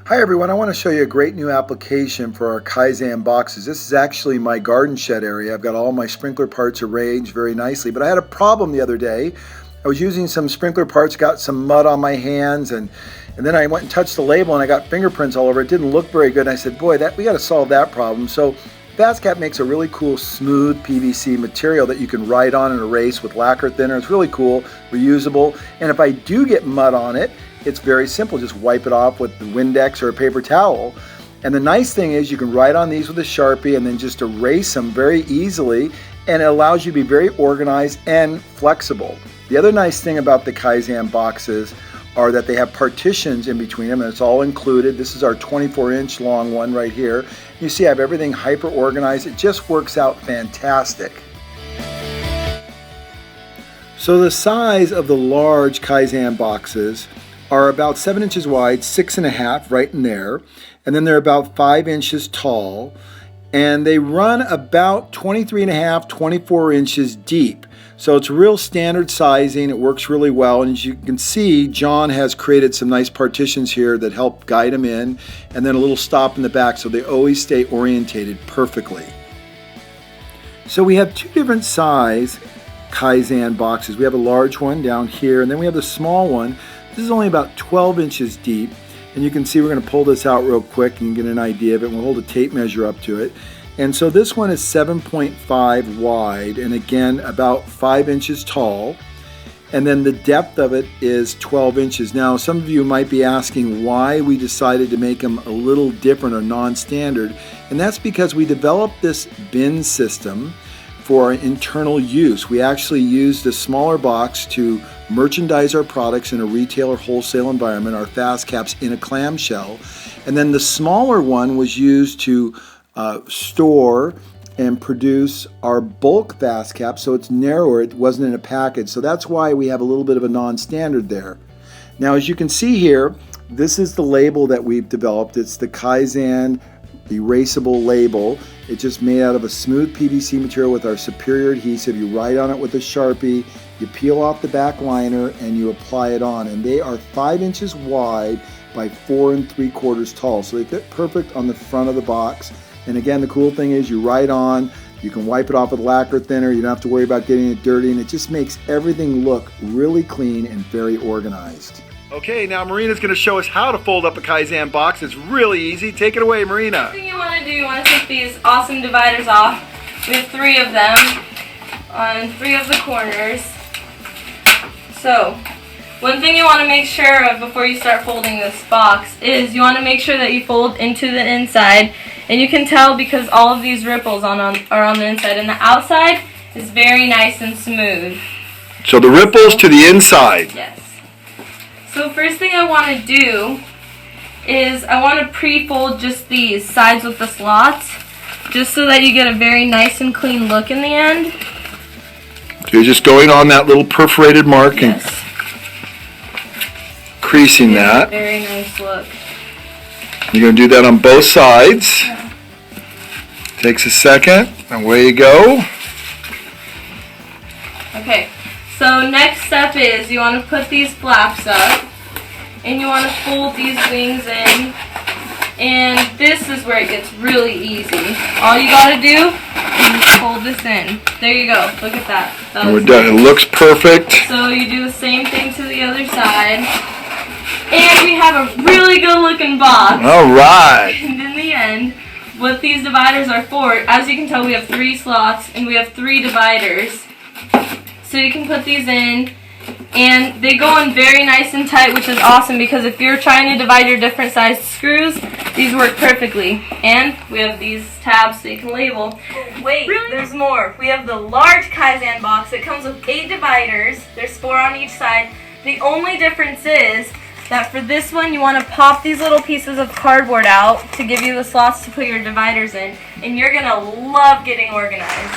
Hi everyone, I want to show you a great new application for our Kaizen boxes. This is actually my garden shed area. I've got all my sprinkler parts arranged very nicely, but I had a problem the other day. I was using some sprinkler parts, got some mud on my hands, and then I went and touched the label and I got fingerprints all over it. It didn't look very good, and I said, boy, we got to solve that problem. So FastCap makes a really cool smooth PVC material that you can write on and erase with lacquer thinner. It's really cool, reusable, and if I do get mud on it, it's very simple. Just wipe it off with the Windex or a paper towel. And the nice thing is you can write on these with a Sharpie and then just erase them very easily, and it allows you to be very organized and flexible. The other nice thing about the Kaizen boxes are that they have partitions in between them, and it's all included. This is our 24-inch long one right here. You see I have everything hyper organized. It just works out fantastic. So the size of the large Kaizen boxes are about 7 inches wide, 6.5 right in there, and then they're about 5 inches tall, and they run about 23.5, 24 inches deep. So it's real standard sizing. It works really well, and as you can see, John has created some nice partitions here that help guide them in, and then a little stop in the back so they always stay orientated perfectly. So we have two different size Kaizen boxes. We have a large one down here, and then we have the small one. This is only about 12 inches deep, and you can see we're going to pull this out real quick and get an idea of it. We'll hold a tape measure up to it. And so this one is 7.5 wide, and again about 5 inches tall, and then the depth of it is 12 inches. Now some of you might be asking why we decided to make them a little different or non-standard, and that's because we developed this bin system for our internal use. We actually used a smaller box to merchandise our products in a retail or wholesale environment, our FastCaps in a clamshell, and then the smaller one was used to store and produce our bulk FastCap, so it's narrower, it wasn't in a package, so that's why we have a little bit of a non-standard there. Now as you can see here, this is the label that we've developed. It's the Kaizen Erasable label. It's just made out of a smooth PVC material with our superior adhesive. You write on it with a Sharpie, you peel off the back liner, and you apply it on. And they are 5 inches wide by 4 3/4 tall. So they fit perfect on the front of the box. And again, the cool thing is you write on, you can wipe it off with lacquer thinner, you don't have to worry about getting it dirty, and it just makes everything look really clean and very organized. Okay, now Marina's going to show us how to fold up a Kaizen box. It's really easy. Take it away, Marina. The thing you want to do, you want to take these awesome dividers off. We have 3 of them on 3 of the corners. So, one thing you want to make sure of before you start folding this box is you want to make sure that you fold into the inside. And you can tell because all of these ripples are on the inside, and the outside is very nice and smooth. So the ripples to the inside. Yes. So first thing I want to do is I want to pre-fold just these sides with the slots, just so that you get a very nice and clean look in the end. So you're just going on that little perforated mark and creasing that. Very nice look. You're going to do that on both sides. Yeah. Takes a second, and away you go. Okay, so next step is you want to put these flaps up, and you want to fold these wings in, and this is where it gets really easy. All you got to do is just fold this in. There you go. Look at that. And we're done. It looks perfect. So you do the same thing to the other side. And we have a really good looking box. Alright. And in the end, what these dividers are for, as you can tell, we have 3 slots and we have 3 dividers. So you can put these in, and they go in very nice and tight, which is awesome because if you're trying to divide your different sized screws, these work perfectly. And we have these tabs so you can label. Wait, there's more. We have the large Kaizen box. It comes with 8 dividers. There's 4 on each side. The only difference is that for this one you want to pop these little pieces of cardboard out to give you the slots to put your dividers in, and you're going to love getting organized.